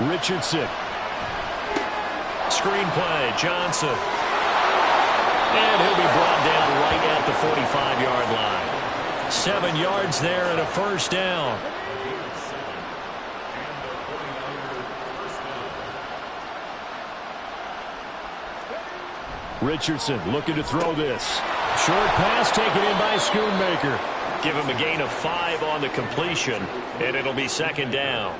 Richardson. Screenplay, Johnson. And he'll be brought down right at the 45-yard line. 7 yards there and a first down. Richardson looking to throw this. Short pass taken in by Schoonmaker. Give him a gain of 5 on the completion, and it'll be second down.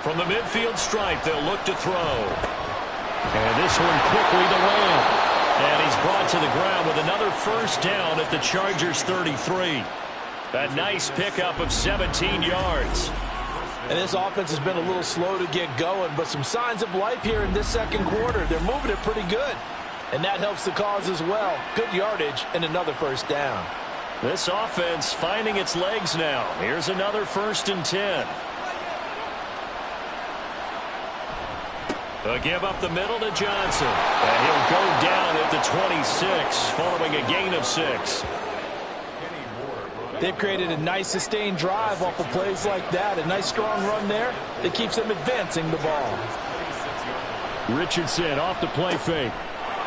From the midfield stripe, they'll look to throw. And this one quickly to Lamb. And he's brought to the ground with another first down at the Chargers' 33. A nice pickup of 17 yards. And this offense has been a little slow to get going, but some signs of life here in this second quarter. They're moving it pretty good, and that helps the cause as well. Good yardage and another first down. This offense finding its legs now. Here's another 1st and 10. A give up the middle to Johnson. And he'll go down at the 26, following a gain of 6. They've created a nice sustained drive off of plays like that. A nice strong run there that keeps them advancing the ball. Richardson off the play fake.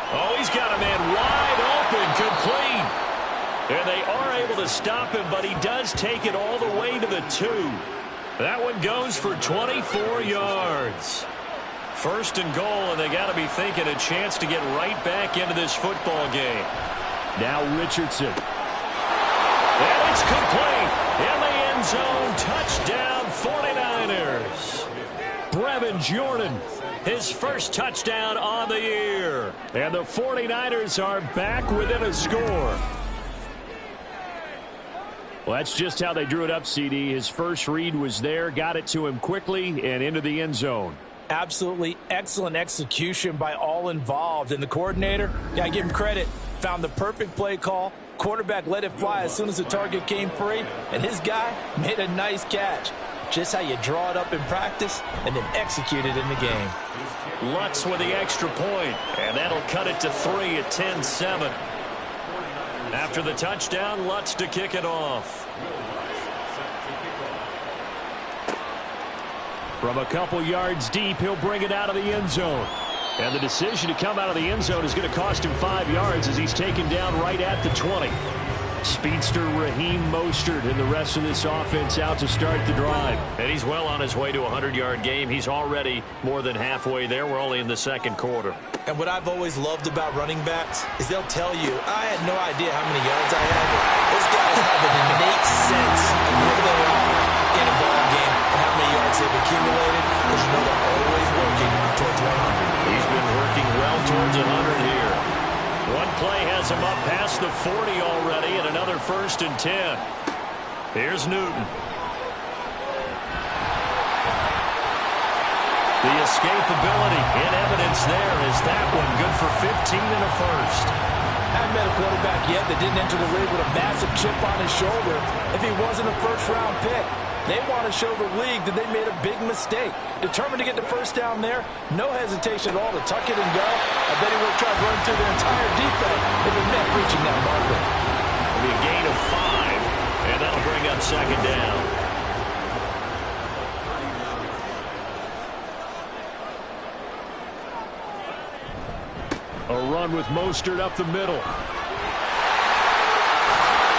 Oh, he's got a man wide open, complete. And they are able to stop him, but he does take it all the way to the 2. That one goes for 24 yards. 1st and goal, and they got to be thinking a chance to get right back into this football game. Now Richardson. And it's complete. In the end zone. Touchdown 49ers. Brevin Jordan. His first touchdown on the year. And the 49ers are back within a score. Well, that's just how they drew it up, CD. His first read was there, got it to him quickly, and into the end zone. Absolutely excellent execution by all involved. And the coordinator, got to give him credit, found the perfect play call. Quarterback let it fly as soon as the target came free, and his guy made a nice catch. Just how you draw it up in practice and then execute it in the game. Lutz with the extra point, and that'll cut it to 3 at 10-7. After the touchdown, Lutz to kick it off. From a couple yards deep, he'll bring it out of the end zone. And the decision to come out of the end zone is going to cost him 5 yards as he's taken down right at the 20. Speedster Raheem Mostert and the rest of this offense out to start the drive. And he's well on his way to a 100-yard game. He's already more than halfway there. We're only in the second quarter. And what I've always loved about running backs is they'll tell you, I had no idea how many yards I had. Those guys have an innate sense of where they are in a ball game and how many yards they've accumulated, because you know they're always working towards 100. He's been working well towards 100 here. One play has him up past the 40 already, and another 1st and 10. Here's Newton. The escapability in evidence there is that one good for 15 and a first. I haven't met a quarterback yet that didn't enter the league with a massive chip on his shoulder if he wasn't a first-round pick. They want to show the league that they made a big mistake. Determined to get the first down there, no hesitation at all to tuck it and go. I bet he would try to run through the entire defense if it meant reaching that marker. It'll be a gain of 5, and that'll bring up second down. A run with Mostert up the middle.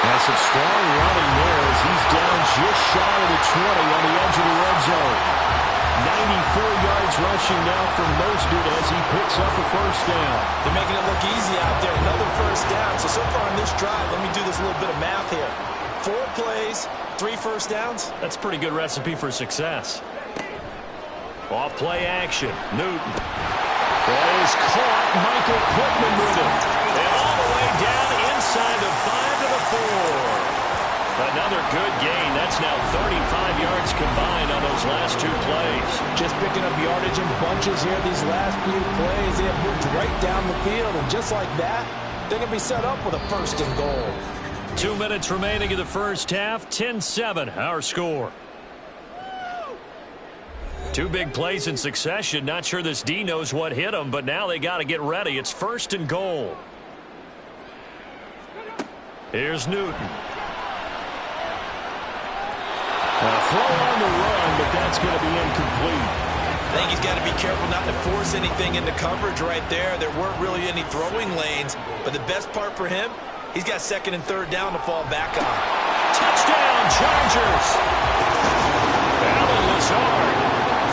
And some strong running there as he's down just shy of the 20 on the edge of the red zone. 94 yards rushing now from Mostert as he picks up a first down. They're making it look easy out there. Another first down. So far in this drive, let me do this little bit of math here. 4 plays, 3 first downs. That's a pretty good recipe for success. Off play action. Newton. That is caught. Michael Pittman with it. And all the way down inside the 5 to the 4. Another good gain. That's now 35 yards combined on those last 2 plays. Just picking up yardage in bunches here these last few plays. They have moved right down the field, and just like that, they're going to be set up with a 1st and goal. 2 minutes remaining in the first half. 10-7, our score. 2 big plays in succession. Not sure this D knows what hit them, but now they got to get ready. It's 1st and goal. Here's Newton. Throw on the run, but that's going to be incomplete. I think he's got to be careful not to force anything into coverage right there. There weren't really any throwing lanes, but the best part for him, he's got second and third down to fall back on. Touchdown, Chargers! Allen Lazard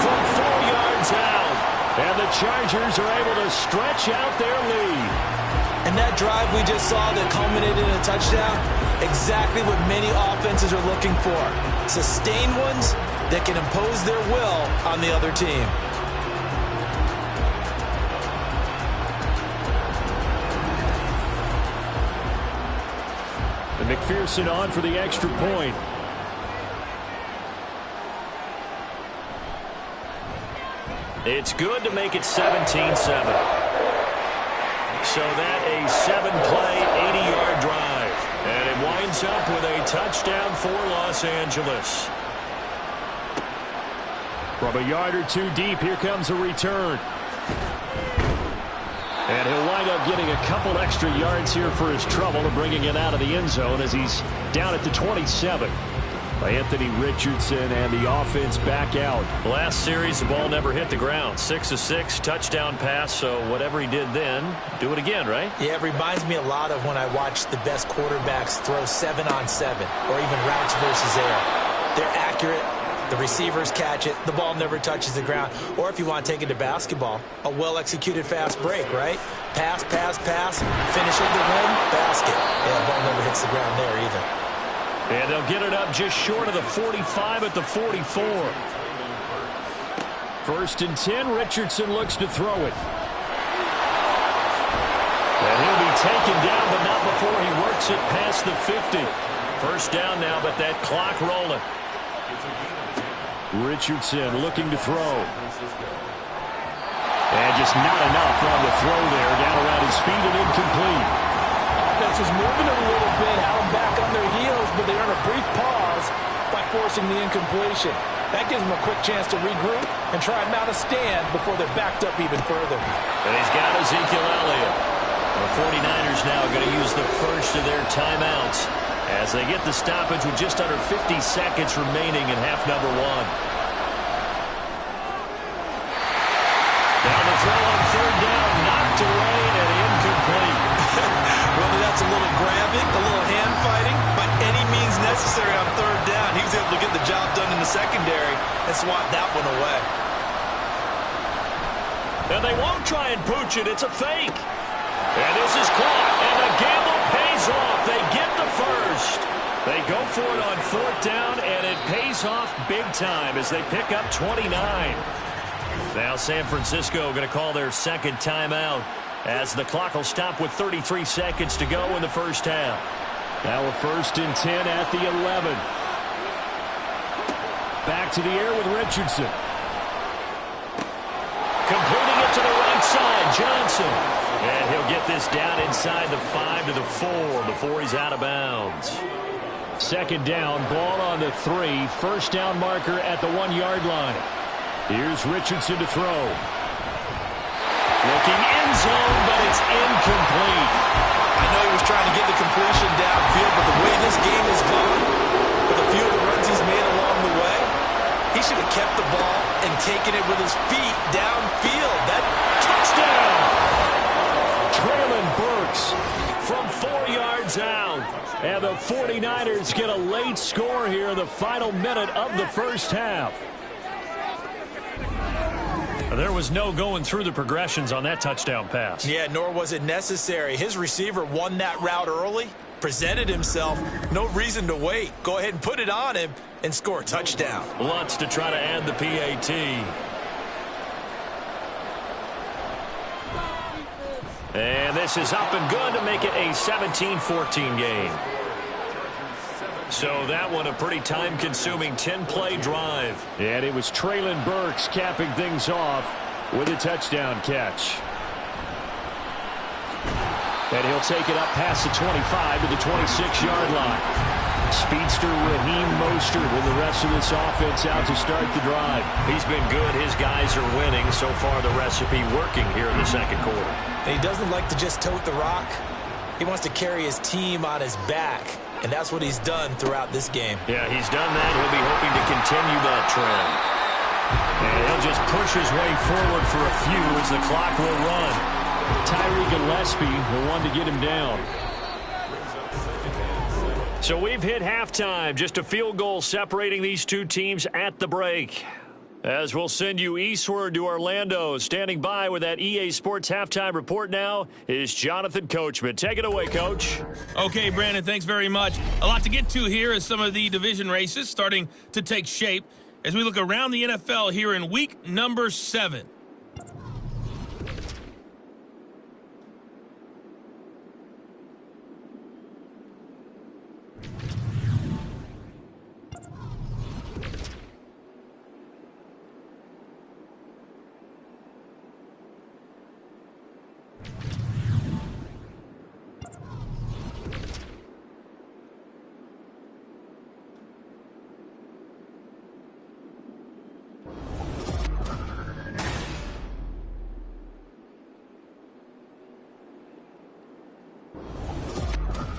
from 4 yards out. And the Chargers are able to stretch out their lead. And that drive we just saw that culminated in a touchdown, exactly what many offenses are looking for. Sustained ones that can impose their will on the other team. And McPherson on for the extra point. It's good to make it 17-7. So that a 7-play, 80-yard drive. And it winds up with a touchdown for Los Angeles. From a yard or two deep, here comes a return. And he'll wind up getting a couple extra yards here for his trouble and bringing it out of the end zone as he's down at the 27. By Anthony Richardson and the offense back out. Last series, the ball never hit the ground. 6 of 6, touchdown pass, so whatever he did then, do it again, right? Yeah, it reminds me a lot of when I watch the best quarterbacks throw 7-on-7 or even routes versus air. They're accurate. The receivers catch it. The ball never touches the ground. Or if you want to take it to basketball, a well-executed fast break, right? Pass, pass, pass, finish at the rim, basket. Yeah, the ball never hits the ground there either. And they'll get it up just short of the 45 at the 44. First and 10, Richardson looks to throw it. And he'll be taken down, but not before he works it past the 50. First down now, but that clock rolling. Richardson looking to throw. And just not enough on the throw there. Down around his feet and incomplete. Offense is moving a little bit, had them back on their heels, but they earn a brief pause by forcing the incompletion. That gives them a quick chance to regroup and try and mount a stand before they're backed up even further. And he's got Ezekiel Elliott. The 49ers now going to use the first of their timeouts as they get the stoppage with just under 50 seconds remaining in half number 1. Now the throw on third down, knocked away and incomplete. Whether that's a little grabbing, a little hand fighting, by any means necessary on third down, he was able to get the job done in the secondary and swat that one away. And they won't try and pooch it. It's a fake. And this is caught, and the gamble pays off. They get the first. They go for it on fourth down, and it pays off big time as they pick up 29. Now San Francisco going to call their second timeout as the clock will stop with 33 seconds to go in the first half. Now a first and 10 at the 11. Back to the air with Richardson. Completing it to the right side, Johnson. And he'll get this down inside the 5 to the 4 before he's out of bounds. Second down, ball on the 3. First down marker at the 1-yard line. Here's Richardson to throw. Looking end zone, but it's incomplete. I know he was trying to get the completion downfield, but the way this game has gone, with a few of the runs he's made along the way, he should have kept the ball and taken it with his feet downfield. That touchdown! Traylon Burks from 4 yards out. And the 49ers get a late score here in the final minute of the first half. There was no going through the progressions on that touchdown pass. Yeah, nor was it necessary. His receiver won that route early, presented himself. No reason to wait. Go ahead and put it on him and score a touchdown. Lutz to try to add the PAT. And this is up and good to make it a 17-14 game. So that one a pretty time-consuming 10-play drive. And it was Traylon Burks capping things off with a touchdown catch. And he'll take it up past the 25 to the 26-yard line. Speedster Raheem Mostert with the rest of this offense out to start the drive. He's been good. His guys are winning. So far, the recipe working here in the second quarter. And he doesn't like to just tote the rock. He wants to carry his team on his back, and that's what he's done throughout this game. Yeah, he's done that. He'll be hoping to continue that trend. And he'll just push his way forward for a few as the clock will run. Tyree Gillespie, the one to get him down. So we've hit halftime. Just a field goal separating these two teams at the break. As we'll send you eastward to Orlando. Standing by with that EA Sports halftime report now is Jonathan Coachman. Take it away, Coach. Okay, Brandon, thanks very much. A lot to get to here as some of the division races starting to take shape as we look around the NFL here in week number 7.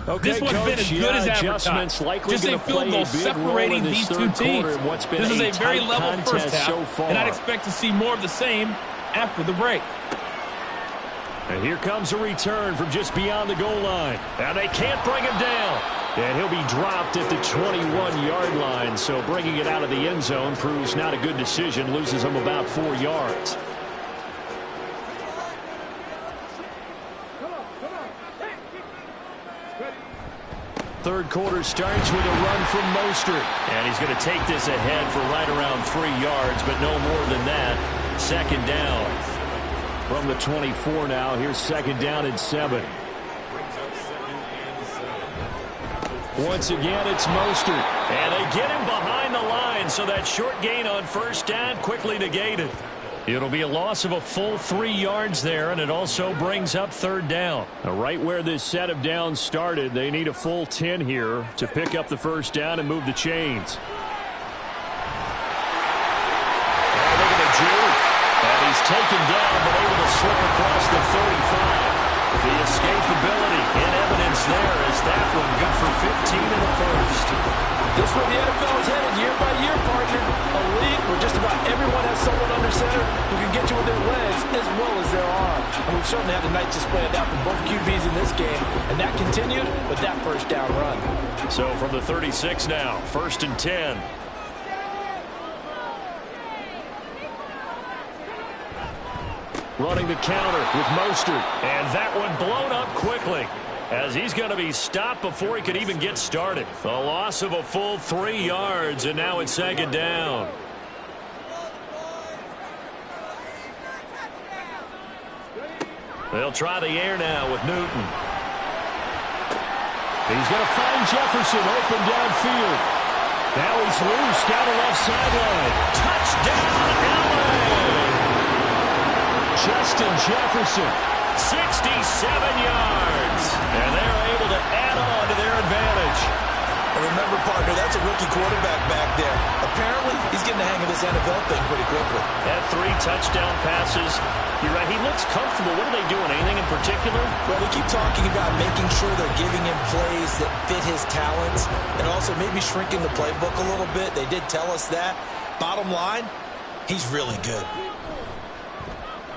Okay, this one's been as good as advertised. Just a field goal separating these two teams. This is a very level first half, and I'd expect to see more of the same after the break. And here comes a return from just beyond the goal line. And they can't bring him down. And he'll be dropped at the 21-yard line, so bringing it out of the end zone proves not a good decision, loses him about 4 yards. Third quarter starts with a run from Mostert. And he's going to take this ahead for right around 3 yards, but no more than that. Second down. From the 24 now, here's second down and 7. Once again, it's Mostert. And they get him behind the line, so that short gain on first down quickly negated. It'll be a loss of a full 3 yards there, and it also brings up third down. Now, right where this set of downs started, they need a full 10 here to pick up the first down and move the chains. Oh, look at the juke. And he's taken down, but able to slip across the 35. The escapability in evidence there as that one good for 15 in the first. This is where the NFL is headed year by year, partner. A league where just about everyone has someone under center who can get you with their legs as well as their arms. And we've certainly had a nice display of that from both QBs in this game. And that continued with that first down run. So from the 36 now, first and 10. Running the counter with Mostert. And that one blown up quickly, as he's going to be stopped before he could even get started. A loss of a full 3 yards, and now it's second down. They'll try the air now with Newton. He's going to find Jefferson open downfield. Now he's loose down the left sideline. Touchdown, LA! Justin Jefferson. 67 yards. And they're able to add on to their advantage. And remember, partner, that's a rookie quarterback back there. Apparently, he's getting the hang of this NFL thing pretty quickly. Had 3 touchdown passes. You're right, he looks comfortable. What are they doing? Anything in particular? Well, they keep talking about making sure they're giving him plays that fit his talents and also maybe shrinking the playbook a little bit. They did tell us that. Bottom line, he's really good.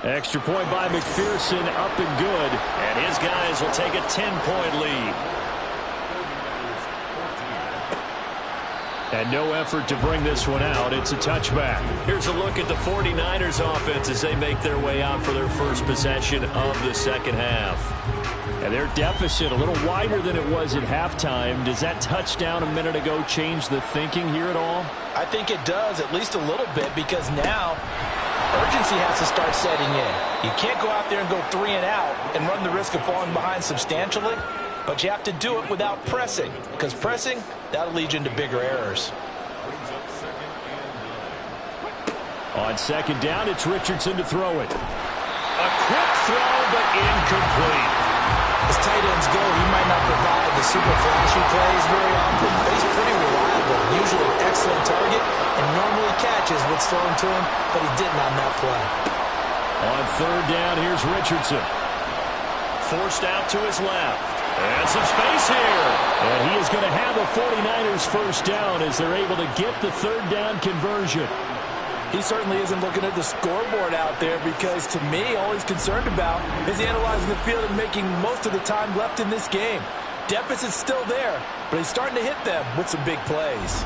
Extra point by McPherson, up and good. And his guys will take a 10-point lead. And no effort to bring this one out. It's a touchback. Here's a look at the 49ers offense as they make their way out for their first possession of the second half. And their deficit a little wider than it was at halftime. Does that touchdown a minute ago change the thinking here at all? I think it does, at least a little bit, because now urgency has to start setting in. You can't go out there and go 3 and out and run the risk of falling behind substantially, but you have to do it without pressing, because pressing, that'll lead you into bigger errors. On second down, it's Richardson to throw it. A quick throw, but incomplete. As tight ends go, he might not provide the super flashy plays very often, but he's pretty reliable, usually an excellent target, and normally catches what's thrown to him, but he didn't on that play. On third down, here's Richardson. Forced out to his left. And some space here. And he is going to have a 49ers first down as they're able to get the third down conversion. He certainly isn't looking at the scoreboard out there because, to me, all he's concerned about is analyzing the field and making most of the time left in this game. Deficit's still there, but he's starting to hit them with some big plays.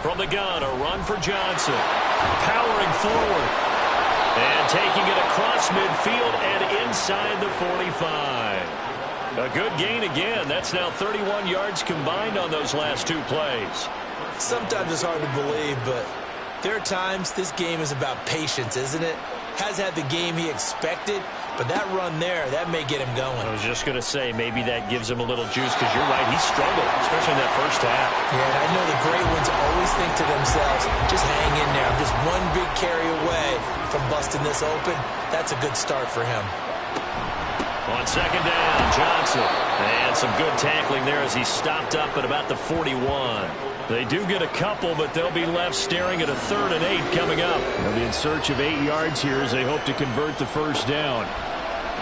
From the gun, a run for Johnson. Powering forward. And taking it across midfield and inside the 45. A good gain again. That's now 31 yards combined on those last two plays. Sometimes it's hard to believe, but there are times this game is about patience, isn't it? Has had the game he expected, but that run there, that may get him going. I was just going to say, maybe that gives him a little juice, because you're right, he struggled, especially in that first half. Yeah, and I know the great ones always think to themselves, just hang in there. I'm just one big carry away from busting this open. That's a good start for him. On second down, Johnson. And some good tackling there as he stopped up at about the 41. They do get a couple, but they'll be left staring at a 3rd and 8 coming up. They'll be in search of 8 yards here as they hope to convert the first down.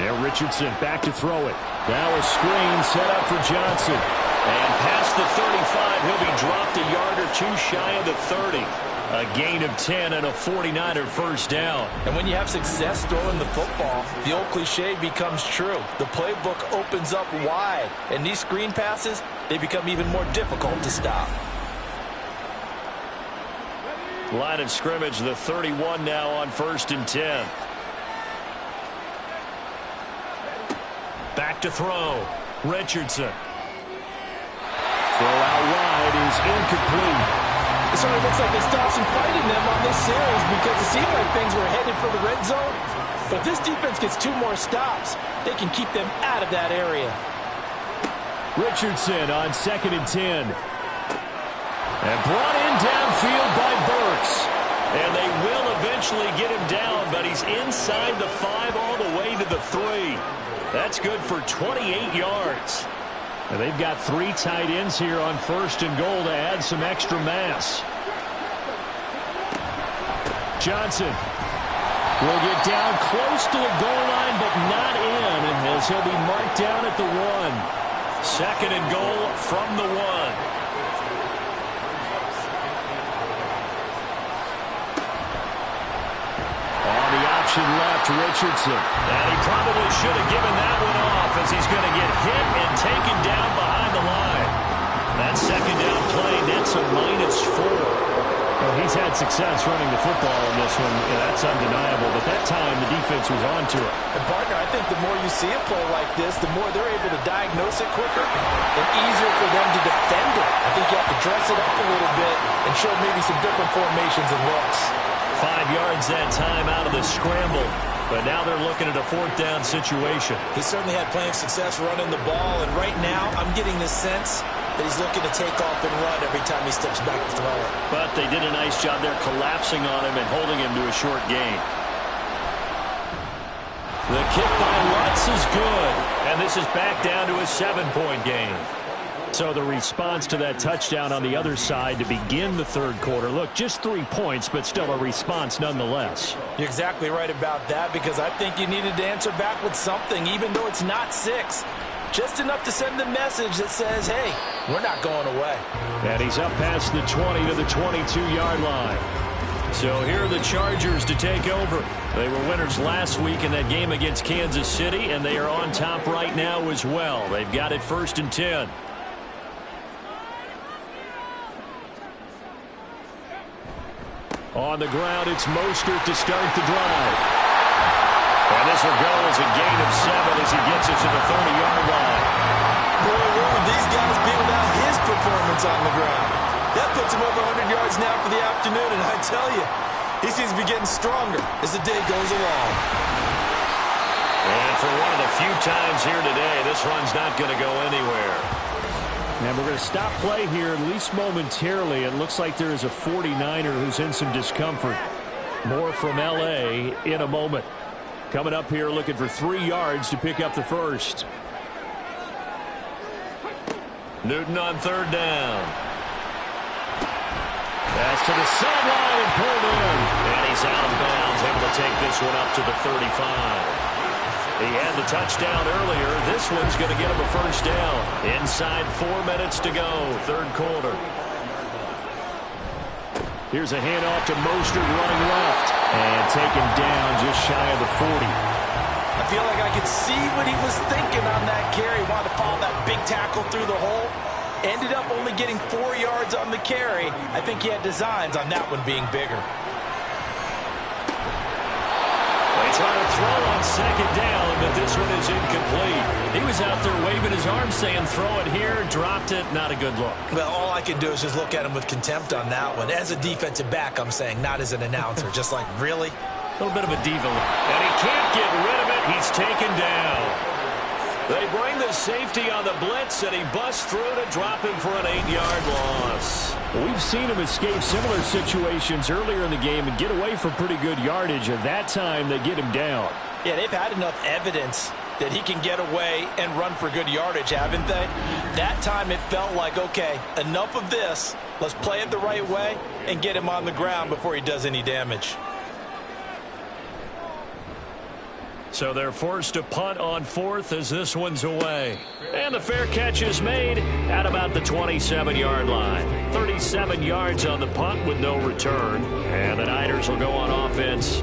Now Richardson back to throw it. Now a screen set up for Johnson. And past the 35, he'll be dropped a yard or two shy of the 30. A gain of 10 and a 49er first down. And when you have success throwing the football, the old cliche becomes true. The playbook opens up wide. And these screen passes, they become even more difficult to stop. Line of scrimmage, the 31 now on 1st and 10. Back to throw. Richardson. Throw out wide is incomplete. It certainly looks like they stopped some fighting them on this series because it seemed like things were headed for the red zone. But if this defense gets 2 more stops, they can keep them out of that area. Richardson on 2nd and 10. And brought in downfield by Burks. And they will eventually get him down, but he's inside the 5 all the way to the 3. That's good for 28 yards. And they've got 3 tight ends here on 1st and goal to add some extra mass. Johnson will get down close to the goal line, but not in, as he'll be marked down at the 1. 2nd and goal from the 1. Left Richardson. And he probably should have given that one off as he's going to get hit and taken down behind the line. That 2nd down play nets a -4. Well, he's had success running the football in this one. Yeah, that's undeniable. But that time the defense was on to it. And partner, I think the more you see a play like this, the more they're able to diagnose it quicker and easier for them to defend it. I think you have to dress it up a little bit and show maybe some different formations and looks. 5 yards that time out of the scramble. But now they're looking at a 4th down situation. He certainly had plenty of success running the ball. And right now, I'm getting the sense that he's looking to take off and run every time he steps back to throw it. But they did a nice job there collapsing on him and holding him to a short gain. The kick by Lutz is good. And this is back down to a 7-point game. So the response to that touchdown on the other side to begin the 3rd quarter. Look, just 3 points, but still a response nonetheless. You're exactly right about that because I think you needed to answer back with something, even though it's not 6. Just enough to send the message that says, hey, we're not going away. And he's up past the 20 to the 22-yard line. So here are the Chargers to take over. They were winners last week in that game against Kansas City, and they are on top right now as well. They've got it 1st and 10. On the ground, it's Mostert to start the drive. And this will go as a gain of 7 as he gets it to the 30-yard line. Boy, where would these guys be without his performance on the ground? That puts him over 100 yards now for the afternoon, and I tell you, he seems to be getting stronger as the day goes along. And for one of the few times here today, this run's not going to go anywhere. And we're going to stop play here, at least momentarily. It looks like there is a 49er who's in some discomfort. More from L.A. in a moment. Coming up here looking for 3 yards to pick up the first. Newton on 3rd down. That's to the sideline and pulled in. And he's out of bounds, able to take this one up to the 35. He had the touchdown earlier. This one's going to get him a first down. Inside 4 minutes to go, third quarter. Here's a handoff to Mostert running left. And taken down just shy of the 40. I feel like I could see what he was thinking on that carry. Wanted to follow that big tackle through the hole. Ended up only getting 4 yards on the carry. I think he had designs on that one being bigger. They try to throw on second down, but this one is incomplete. He was out there waving his arm saying, throw it here, dropped it, not a good look. Well, all I can do is just look at him with contempt on that one. As a defensive back, I'm saying, not as an announcer. Just like, really? A little bit of a diva. And he can't get rid of it. He's taken down. They bring the safety on the blitz, and he busts through to drop him for an 8-yard loss. We've seen him escape similar situations earlier in the game and get away for pretty good yardage. At that time, they get him down. Yeah, they've had enough evidence that he can get away and run for good yardage, haven't they? That time it felt like, okay, enough of this. Let's play it the right way and get him on the ground before he does any damage. So they're forced to punt on fourth as this one's away. And the fair catch is made at about the 27-yard line. 37 yards on the punt with no return. And the Niners will go on offense,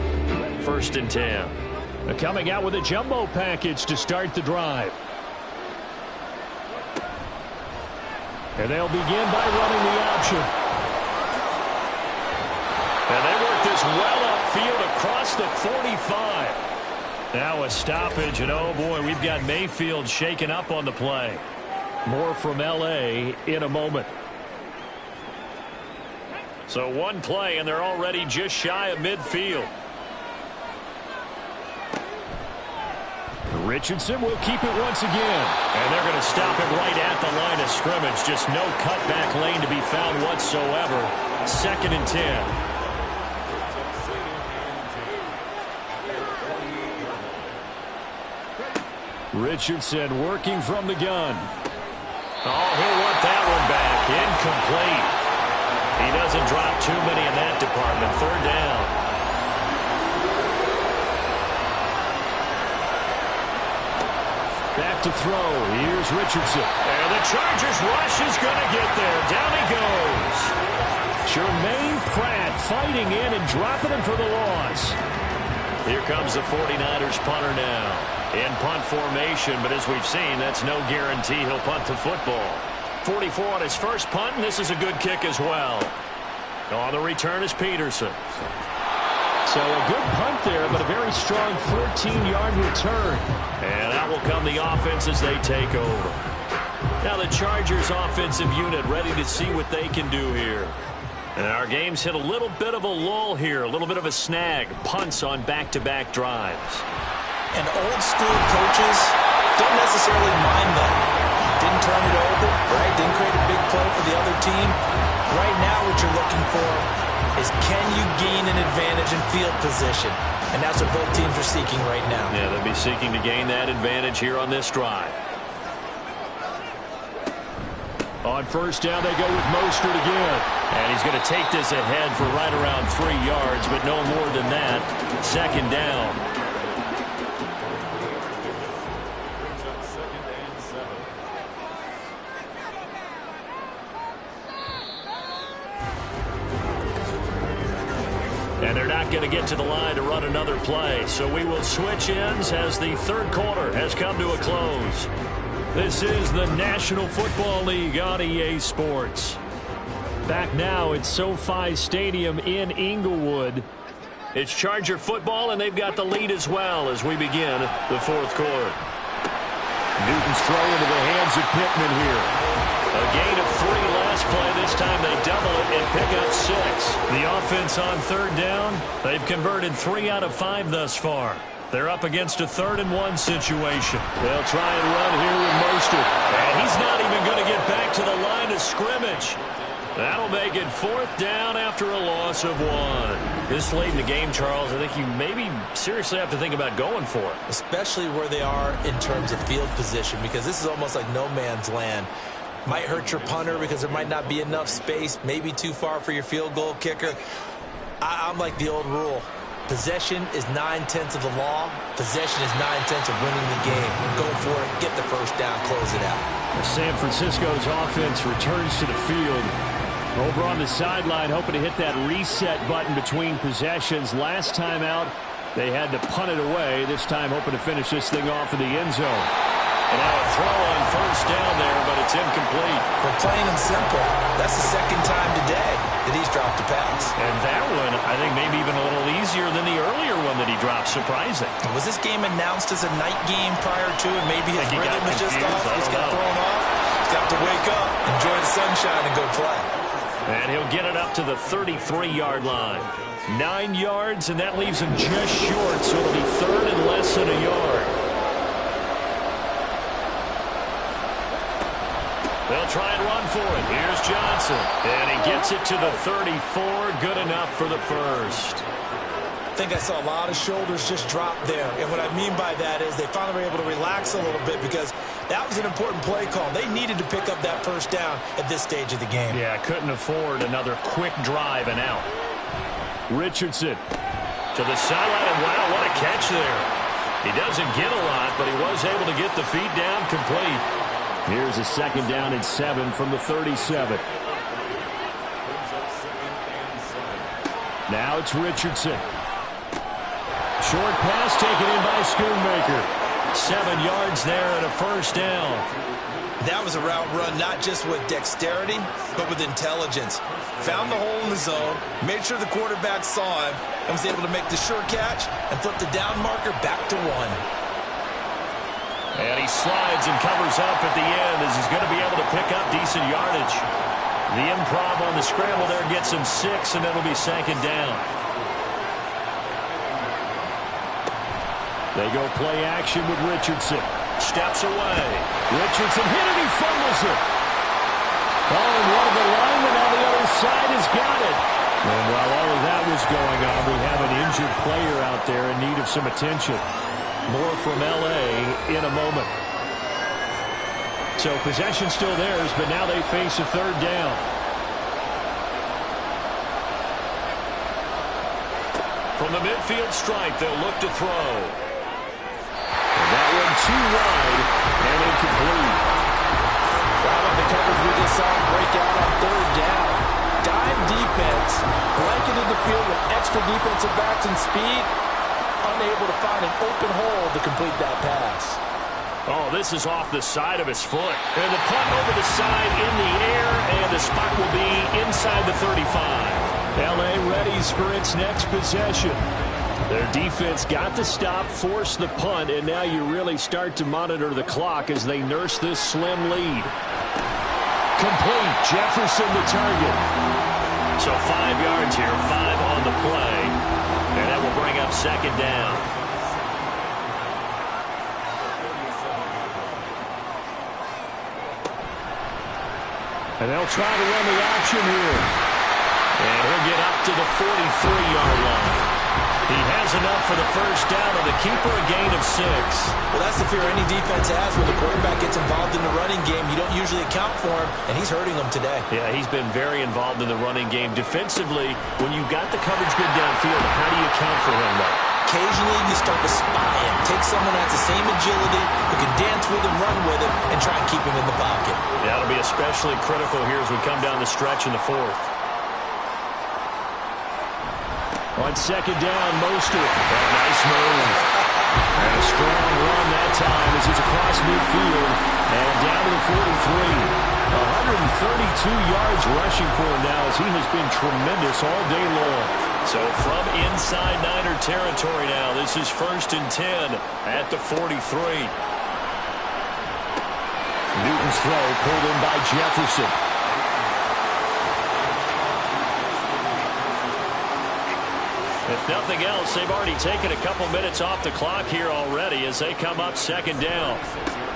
1st and 10. They're coming out with a jumbo package to start the drive. And they'll begin by running the option. And they work this well upfield across the 45. Now a stoppage, and oh boy, we've got Mayfield shaken up on the play. More from L.A. in a moment. So one play, and they're already just shy of midfield. Richardson will keep it once again. And they're going to stop him right at the line of scrimmage. Just no cutback lane to be found whatsoever. 2nd and 10. Richardson working from the gun. Oh, he'll want that one back. Incomplete. He doesn't drop too many in that department. 3rd down. Back to throw. Here's Richardson. And the Chargers rush is going to get there. Down he goes. Jermaine Pratt fighting in and dropping him for the loss. Here comes the 49ers punter now. In punt formation, but as we've seen, that's no guarantee he'll punt the football. 44 on his first punt, and this is a good kick as well. On the return is Peterson. So a good punt there, but a very strong 14-yard return. And out will come the offense as they take over. Now the Chargers offensive unit ready to see what they can do here. And our game's hit a little bit of a lull here, a little bit of a snag. Punts on back-to-back drives. And old-school coaches don't necessarily mind that. Didn't turn it over, right? Didn't create a big play for the other team. Right now what you're looking for is can you gain an advantage in field position? And that's what both teams are seeking right now. Yeah, they'll be seeking to gain that advantage here on this drive. On 1st down, they go with Mostert again. And he's going to take this ahead for right around 3 yards, but no more than that. 2nd down. And they're not going to get to the line to run another play. So we will switch ends as the 3rd quarter has come to a close. This is the National Football League on EA Sports. Back now at SoFi Stadium in Inglewood. It's Charger football, and they've got the lead as well as we begin the 4th quarter. Newton's throw into the hands of Pittman here. A gain of 3 last play. This time they double it and pick up 6. The offense on 3rd down, they've converted 3 out of 5 thus far. They're up against a 3rd and 1 situation. They'll try and run here with Mostert. And he's not even going to get back to the line of scrimmage. That'll make it 4th down after a loss of 1. This late in the game, Charles, I think you maybe seriously have to think about going for it. Especially where they are in terms of field position, because this is almost like no man's land. Might hurt your punter because there might not be enough space, maybe too far for your field goal kicker. I'm like the old rule. Possession is 9/10 of the law. Possession is 9/10 of winning the game. Go for it. Get the first down. Close it out. San Francisco's offense returns to the field. Over on the sideline, hoping to hit that reset button between possessions. Last time out, they had to punt it away. This time, hoping to finish this thing off in the end zone. And now a throw on first down there, but it's incomplete. For plain and simple, that's the second time today that he's dropped a pass. And that one, I think, maybe even a little easier than the earlier one that he dropped. Surprising. Was this game announced as a night game prior to, and maybe his rhythm was just off? He's got thrown off. He's got to wake up, enjoy the sunshine, and go play. And he'll get it up to the 33-yard line. 9 yards, and that leaves him just short, so it'll be third and less than a yard. They'll try and run for it. Here's Johnson. And he gets it to the 34. Good enough for the first. I think I saw a lot of shoulders just drop there. And what I mean by that is they finally were able to relax a little bit because that was an important play call. They needed to pick up that first down at this stage of the game. Yeah, couldn't afford another quick drive and out. Richardson to the sideline. And wow, what a catch there. He doesn't get a lot, but he was able to get the feet down complete. Here's a second down and 7 from the 37. Now it's Richardson. Short pass taken in by Schoonmaker. 7 yards there and a first down. That was a route run not just with dexterity, but with intelligence. Found the hole in the zone, made sure the quarterback saw him, and was able to make the short catch and flip the down marker back to 1. And he slides and covers up at the end as he's going to be able to pick up decent yardage. The improv on the scramble there gets him 6, and it'll be second down. They go play action with Richardson. Steps away. Richardson hit it. He fumbles it. Oh, and one of the linemen on the other side has got it. And while all of that was going on, we have an injured player out there in need of some attention. More from L.A. in a moment. So possession still theirs, but now they face a third down. From the midfield stripe, they'll look to throw. And that one too wide and incomplete. Wow, the coverage we just saw break out on third down. Dime defense, blanketed the field with extra defensive backs and speed. Unable to find an open hole to complete that pass. Oh, this is off the side of his foot. And the punt over the side in the air, and the spot will be inside the 35. L.A. readies for its next possession. Their defense got the stop, forced the punt, and now you really start to monitor the clock as they nurse this slim lead. Complete. Jefferson the target. So 5 yards here, 5 on the play. And that will bring up second down. And they'll try to run the option here. And he'll get up to the 43-yard line. He has enough for the first down, and the keeper a gain of 6. Well, that's the fear any defense has when the quarterback gets involved in the running game. You don't usually account for him, and he's hurting them today. Yeah, he's been very involved in the running game. Defensively, when you've got the coverage good downfield, how do you account for him, though? Occasionally, you start to spy him. Take someone that has the same agility, who can dance with him, run with him, and try and keep him in the pocket. Yeah, that'll be especially critical here as we come down the stretch in the fourth. On second down, Mostert. Nice move. And a strong run that time as he's across midfield and down to the 43. 132 yards rushing for him now as he has been tremendous all day long. So from inside Niner territory now, this is 1st and 10 at the 43. Newton's throw pulled in by Jefferson. If nothing else, they've already taken a couple minutes off the clock here already as they come up second down.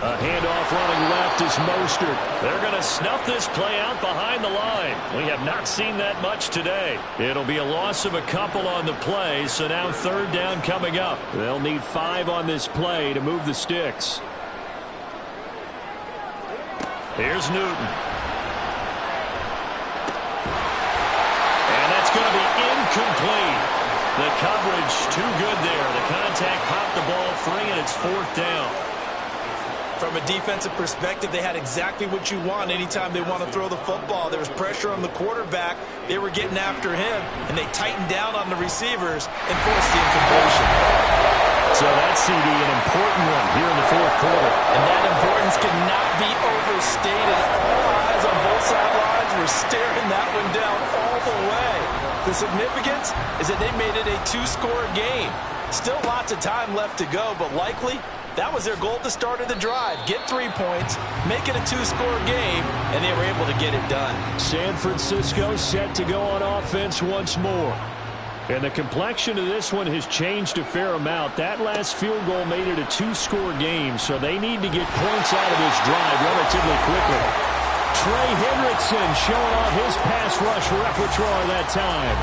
A handoff running left is Mostert. They're going to snuff this play out behind the line. We have not seen that much today. It'll be a loss of a couple on the play, so now third down coming up. They'll need 5 on this play to move the sticks. Here's Newton. And that's going to be incomplete. The coverage too good there. The contact popped the ball free, and it's 4th down. From a defensive perspective, they had exactly what you want anytime they want to throw the football. There was pressure on the quarterback. They were getting after him, and they tightened down on the receivers and forced the incompletion. So that CD, an important one here in the 4th quarter. And that importance cannot be overstated. All eyes on both sidelines were staring that one down all the way. The significance is that they made it a 2-score game. Still lots of time left to go, but likely that was their goal at the start of the drive. Get 3 points, make it a 2-score game, and they were able to get it done. San Francisco set to go on offense once more. And the complexion of this one has changed a fair amount. That last field goal made it a 2-score game, so they need to get points out of this drive relatively quickly. Trey Hendrickson showing off his pass rush repertoire that time.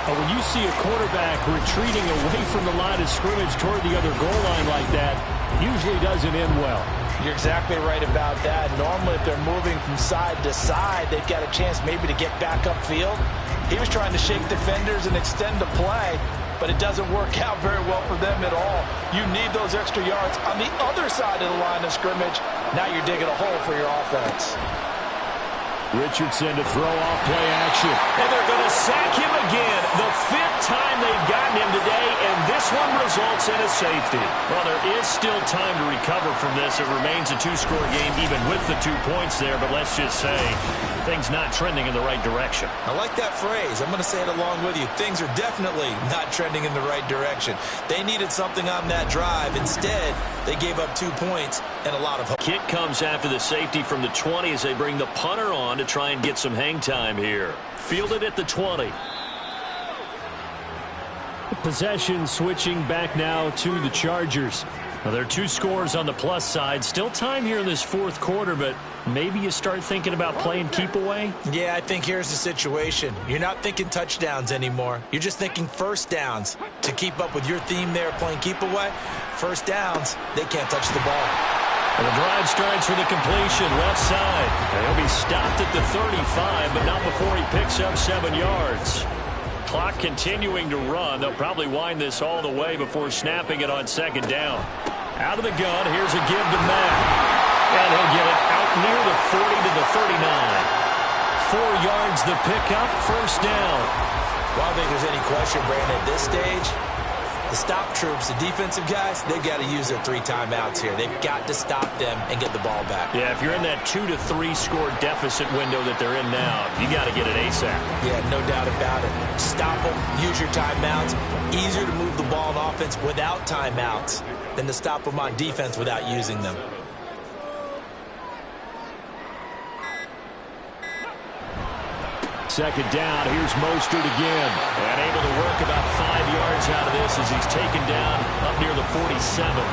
But when you see a quarterback retreating away from the line of scrimmage toward the other goal line like that, usually doesn't end well. You're exactly right about that. Normally, if they're moving from side to side, they've got a chance maybe to get back upfield. He was trying to shake defenders and extend the play, but it doesn't work out very well for them at all. You need those extra yards on the other side of the line of scrimmage. Now you're digging a hole for your offense. Richardson to throw off play action. And they're going to sack him again. The 5th time they've gotten him today, and this one results in a safety. Well, there is still time to recover from this. It remains a 2-score game even with the 2 points there, but let's just say things not trending in the right direction. I like that phrase. I'm going to say it along with you. Things are definitely not trending in the right direction. They needed something on that drive. Instead, they gave up 2 points and a lot of hope. Kick comes after the safety from the 20 as they bring the punter on to try and get some hang time here. Fielded at the 20. Possession switching back now to the Chargers. Now, there are 2 scores on the plus side. Still time here in this 4th quarter, but maybe you start thinking about playing keep away? Yeah, I think here's the situation. You're not thinking touchdowns anymore. You're just thinking first downs. To keep up with your theme there, playing keep away, first downs, they can't touch the ball. And the drive starts with a completion left side. And he'll be stopped at the 35, but not before he picks up 7 yards. Clock continuing to run. They'll probably wind this all the way before snapping it on 2nd down. Out of the gun, here's a give to Mack. And he'll get it out near the 40 to the 39. 4 yards the pickup, 1st down. Well, I don't think there's any question, Brandon, at this stage, the stop troops, the defensive guys, they've got to use their 3 timeouts here. They've got to stop them and get the ball back. Yeah, if you're in that 2 to 3 score deficit window that they're in now, you got to get it ASAP. Yeah, no doubt about it. Stop them, use your timeouts. Easier to move the ball on offense without timeouts than to stop them on defense without using them. Second down, here's Mostert again. And able to work about 5 yards out of this as he's taken down up near the 47.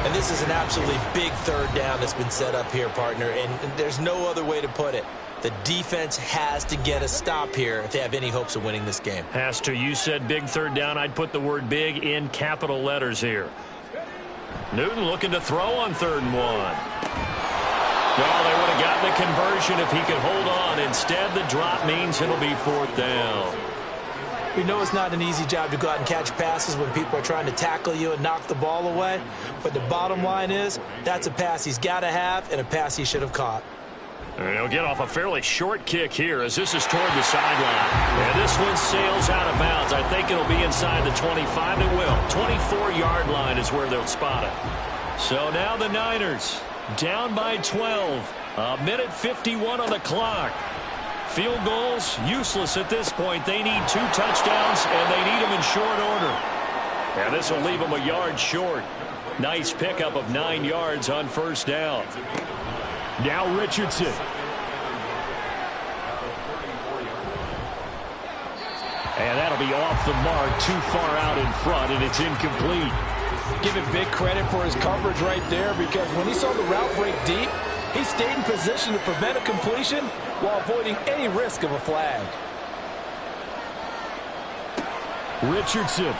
And this is an absolutely big 3rd down that's been set up here, partner, and there's no other way to put it. The defense has to get a stop here if they have any hopes of winning this game. Has to. You said big 3rd down. I'd put the word big in capital letters here. Newton looking to throw on 3rd and 1. Well, they would have gotten the conversion if he could hold on. Instead, the drop means it'll be 4th down. We know it's not an easy job to go out and catch passes when people are trying to tackle you and knock the ball away. But the bottom line is, that's a pass he's got to have and a pass he should have caught. And he'll get off a fairly short kick here as this is toward the sideline. And this one sails out of bounds. I think it'll be inside the 25. It will. 24-yard line is where they'll spot it. So now the Niners down by 12. 1:51 on the clock. Field goals useless at this point. They need 2 touchdowns, and they need them in short order. And this will leave them a yard short. Nice pickup of 9 yards on 1st down. Now Richardson. And that'll be off the mark, too far out in front, and it's incomplete. Give him big credit for his coverage right there, because when he saw the route break deep, he stayed in position to prevent a completion while avoiding any risk of a flag. Richardson.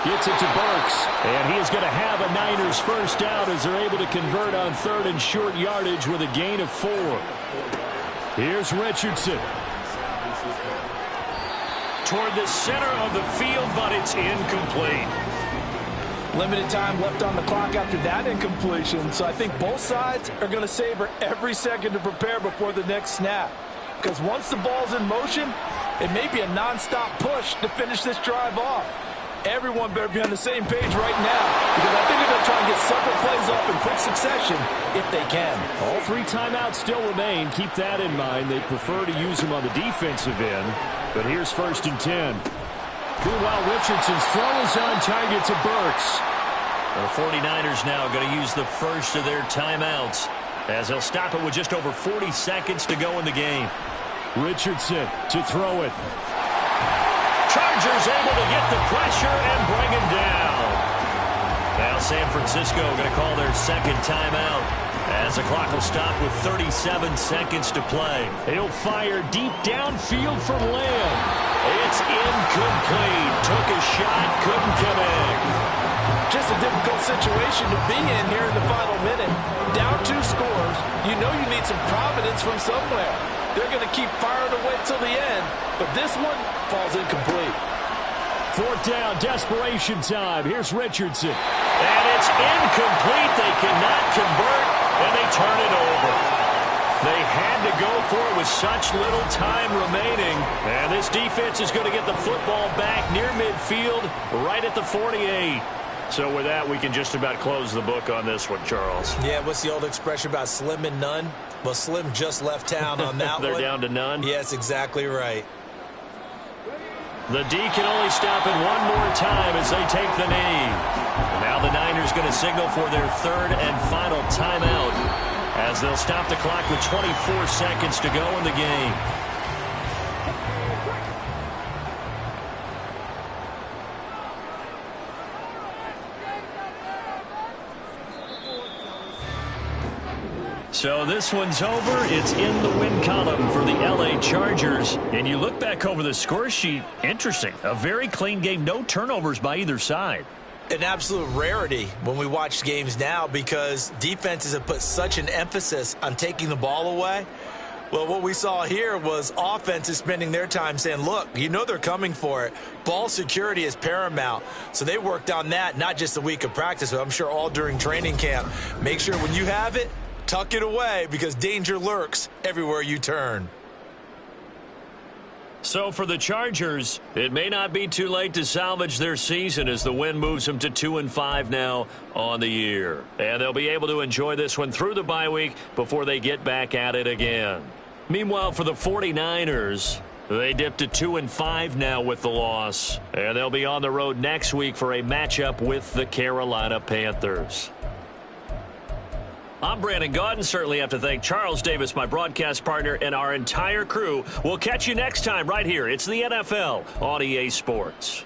Gets it to Burks. And he is going to have a Niners first down as they're able to convert on 3rd and short yardage with a gain of 4. Here's Richardson. Toward the center of the field, but it's incomplete. Limited time left on the clock after that incompletion, so I think both sides are going to savor every second to prepare before the next snap. Because once the ball's in motion, it may be a nonstop push to finish this drive off. Everyone better be on the same page right now, because I think they're going to try and get several plays off in quick succession if they can. All 3 timeouts still remain. Keep that in mind. They prefer to use them on the defensive end. But here's 1st and 10. Meanwhile, Richardson's throw is on target to Burks. The 49ers now going to use the first of their timeouts as they'll stop it with just over 40 seconds to go in the game. Richardson to throw it. Chargers able to get the pressure and bring him down. Now San Francisco going to call their 2nd timeout as the clock will stop with 37 seconds to play. He'll fire deep downfield for Lamb. It's incomplete. Took a shot, couldn't connect. Just a difficult situation to be in here in the final minute. Down 2 scores. You know you need some providence from somewhere. They're going to keep firing away till the end, but this one falls incomplete. 4th down, desperation time. Here's Richardson. And it's incomplete. They cannot convert, and they turn it over. They had to go for it with such little time remaining. And this defense is going to get the football back near midfield, right at the 48. So with that, we can just about close the book on this one, Charles. Yeah, what's the old expression about slim and none? Well, Slim just left town on that They're one. down to none? Yes, exactly right. The D can only stop it one more time as they take the knee. Now the Niners going to signal for their 3rd and final timeout as they'll stop the clock with 24 seconds to go in the game. So this one's over. It's in the win column for the L.A. Chargers. And you look back over the score sheet, interesting. A very clean game, no turnovers by either side. An absolute rarity when we watch games now because defenses have put such an emphasis on taking the ball away. Well, what we saw here was offenses spending their time saying, look, you know they're coming for it. Ball security is paramount. So they worked on that, not just a week of practice, but I'm sure all during training camp. Make sure when you have it, tuck it away because danger lurks everywhere you turn. So for the Chargers, it may not be too late to salvage their season as the win moves them to 2-5 now on the year. And they'll be able to enjoy this one through the bye week before they get back at it again. Meanwhile, for the 49ers, they dipped to 2-5 now with the loss. And they'll be on the road next week for a matchup with the Carolina Panthers. I'm Brandon Gaudin. Certainly have to thank Charles Davis, my broadcast partner, and our entire crew. We'll catch you next time right here. It's the NFL on EA Sports.